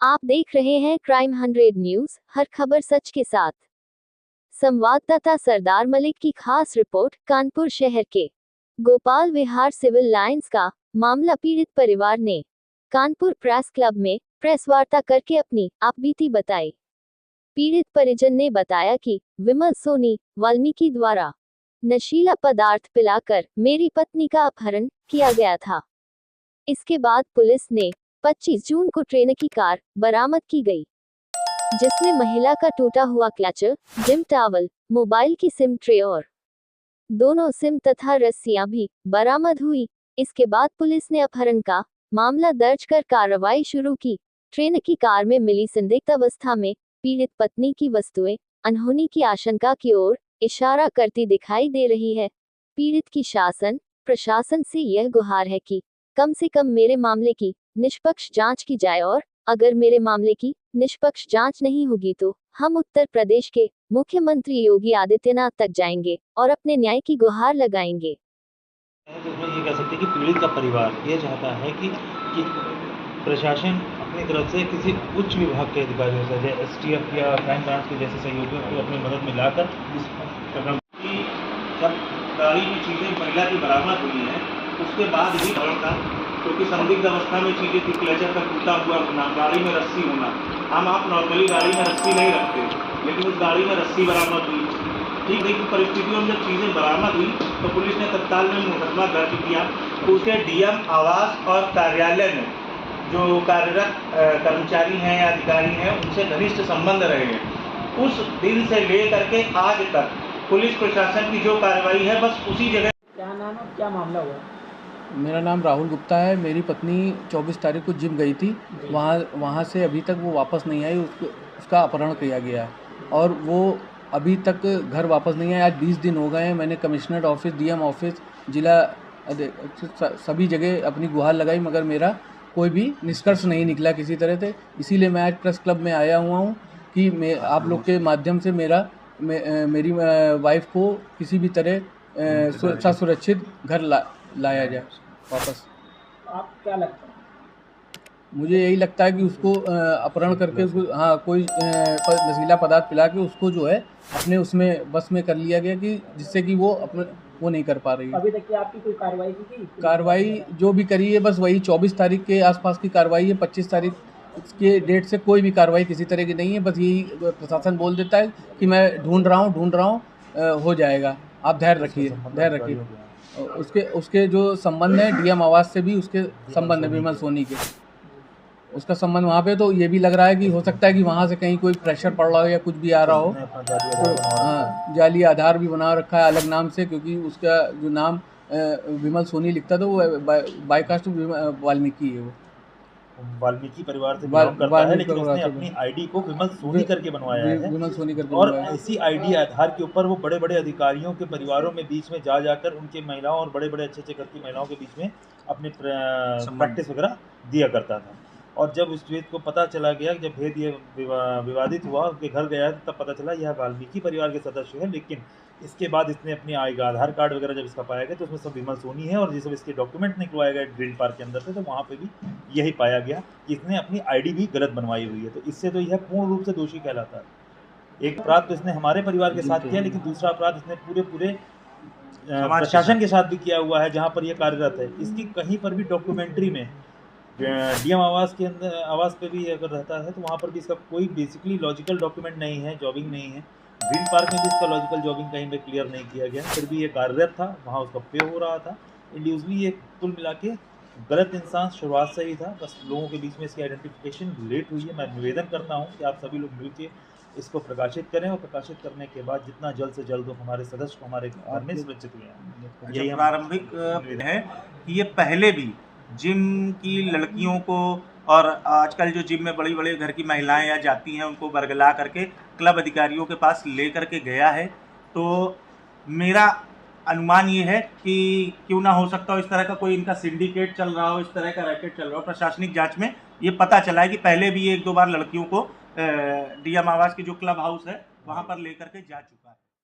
आप देख रहे हैं क्राइम 100 न्यूज, हर खबर सच के साथ। संवाददाता सरदार मलिक की खास रिपोर्ट। कानपुर शहर के गोपाल विहार सिविल लाइंस का मामला पीड़ित परिवार ने कानपुर प्रेस क्लब में प्रेस वार्ता करके अपनी आपबीती बताई। पीड़ित परिजन ने बताया कि विमल सोनी वाल्मीकि द्वारा नशीला पदार्थ पिलाकर मेरी पत्नी का अपहरण किया गया था। इसके बाद पुलिस ने 25 जून को ट्रेन की कार बरामद की गई, जिसमें महिला का टूटा हुआ क्लचर, जिम टावल, मोबाइल की सिम ट्रे और दोनों सिम तथा रस्सियां भी बरामद हुई। इसके बाद पुलिस ने अपहरण का मामला दर्ज कर कार्रवाई शुरू की। ट्रेन की कार में मिली संदिग्ध अवस्था में पीड़ित पत्नी की वस्तुएं अनहोनी की आशंका की ओर इशारा करती दिखाई दे रही है। पीड़ित की शासन प्रशासन से यह गुहार है कि कम से कम मेरे मामले की निष्पक्ष जांच की जाए और अगर मेरे मामले की निष्पक्ष जांच नहीं होगी तो हम उत्तर प्रदेश के मुख्यमंत्री योगी आदित्यनाथ तक जाएंगे और अपने न्याय की गुहार लगाएंगे। इसमें ये कह सकते हैं कि पीड़ित का परिवार ये चाहता है कि प्रशासन अपनी तरफ से किसी उच्च विभाग के अधिकारियों से जैसे एसटीएफ या क्राइम ब्रांच के जैसे सहयोगियों को अपनी मदद में लाकर इस प्रकरण की जब गाड़ी की चीज़ें महिला की बरामद हुई हैं उसके बाद ही था, क्योंकि संदिग्ध अवस्था में चीज़ें थी, क्लचर का टूटा हुआ होना, गाड़ी में रस्सी होना। हम आप नॉर्मली गाड़ी में रस्सी नहीं रखते, लेकिन उस गाड़ी में रस्सी बरामद हुई। ठीक है, परिस्थितियों में जब चीज़ें बरामद हुई तो पुलिस ने तत्काल में मुकदमा दर्ज किया। उसके डीएम आवास और कार्यालय में जो कार्यरत कर्मचारी हैं या अधिकारी हैं उनसे घनिष्ठ संबंध रहे हैं। उस दिन से लेकर के आज तक पुलिस प्रशासन की जो कार्रवाई है बस उसी जगह। क्या नाम है, क्या मामला हुआ? मेरा नाम राहुल गुप्ता है। मेरी पत्नी 24 तारीख को जिम गई थी, वहाँ से अभी तक वो वापस नहीं आई। उसका अपहरण किया गया और वो अभी तक घर वापस नहीं आई। आज 20 दिन हो गए हैं। मैंने कमिश्नर ऑफिस, डीएम ऑफिस, जिला सभी जगह अपनी गुहार लगाई, मगर मेरा कोई भी निष्कर्ष नहीं निकला किसी तरह से। इसीलिए मैं आज प्रेस क्लब में आया हुआ हूँ कि मैं आप लोग के माध्यम से मेरी वाइफ को किसी भी तरह सुरक्षित घर लाया जाए वापस। आप क्या लगता है? मुझे यही लगता है कि उसको अपहरण करके उसको कोई नशीला पदार्थ पिला के उसको जो है अपने उसमें बस में कर लिया गया कि जिससे कि वो नहीं कर पा रही है। अभी तक की आपकी कोई कार्रवाई की थी? कार्रवाई जो भी करी है बस वही 24 तारीख के आसपास की कार्रवाई है। 25 तारीख के डेट से कोई भी कार्रवाई किसी तरह की नहीं है। बस यही प्रशासन बोल देता है कि मैं ढूंढ रहा हूँ, हो जाएगा, आप धैर्य रखिए। उसके जो संबंध है डीएम आवास से भी उसके संबंध है, विमल सोनी के उसका संबंध वहाँ पे। तो ये भी लग रहा है कि हो सकता है कि वहाँ से कहीं कोई प्रेशर पड़ रहा हो या कुछ भी आ रहा हो। तो जाली आधार भी बना रखा है अलग नाम से, क्योंकि उसका जो नाम विमल सोनी लिखता था वो बाइकास्ट वाल्मीकि है। वो वाल्मीकि परिवार से बिलोंग करता है, लेकिन उसने अपनी आईडी को विमल सोनी करके बनवाया है। विमल सोनी करके और ऐसी आईडी आधार के ऊपर वो बड़े बड़े अधिकारियों के परिवारों में बीच में जाकर उनके महिलाओं और बड़े बड़े अच्छे घर की महिलाओं के बीच में अपने प्रैक्टिस वगैरह दिया करता था। और जब उस भेद को पता चला गया, जब भेद ये विवादित हुआ, उनके घर गया तब पता चला यह वाल्मीकि परिवार के सदस्य है। लेकिन इसके बाद इसने अपनी आधार कार्ड वगैरह जब इसका पाया गया तो उसमें सब विमल सोनी है और ये सब इसके डॉक्यूमेंट निकलवाए गए ग्रीन पार्क के अंदर से, तो वहाँ पे भी यही पाया गया कि इसने अपनी आईडी भी गलत बनवाई हुई है। तो इससे तो यह पूर्ण रूप से दोषी कहलाता है। एक अपराध तो इसने हमारे परिवार के साथ किया, लेकिन दूसरा अपराध इसने पूरे प्रशासन के साथ भी किया हुआ है जहाँ पर यह कार्यरत है। इसकी कहीं पर भी डॉक्यूमेंट्री में डीएम आवास के अंदर आवास पे भी अगर रहता है तो वहाँ पर भी इसका कोई बेसिकली लॉजिकल डॉक्यूमेंट नहीं है, जॉबिंग नहीं है। ग्रीन पार्क में भी इसका लॉजिकल जॉबिंग कहीं पे क्लियर नहीं किया गया, फिर भी ये कार्यरत था, वहाँ उसका पे हो रहा था। इंडिविजुअली ये कुल मिला के गलत इंसान शुरुआत से ही था, बस लोगों के बीच में इसकी आइडेंटिफिकेशन लेट हुई है। मैं निवेदन करता हूँ कि आप सभी लोग मिलकर इसको प्रकाशित करें और प्रकाशित करने के बाद जितना जल्द से जल्द हमारे सदस्य को हमारे घर में सुरक्षित हुए। यही प्रारंभिक है कि ये पहले भी जिम की लड़कियों को और आजकल जो जिम में बड़ी बड़ी घर की महिलाएं या जाती हैं उनको बरगला करके क्लब अधिकारियों के पास ले करके गया है। तो मेरा अनुमान ये है कि क्यों ना हो सकता हो इस तरह का कोई इनका सिंडिकेट चल रहा हो, इस तरह का रैकेट चल रहा हो। प्रशासनिक जांच में ये पता चला है कि पहले भी 1-2 बार लड़कियों को डीएम आवास की जो क्लब हाउस है वहाँ पर ले करके जा चुका है।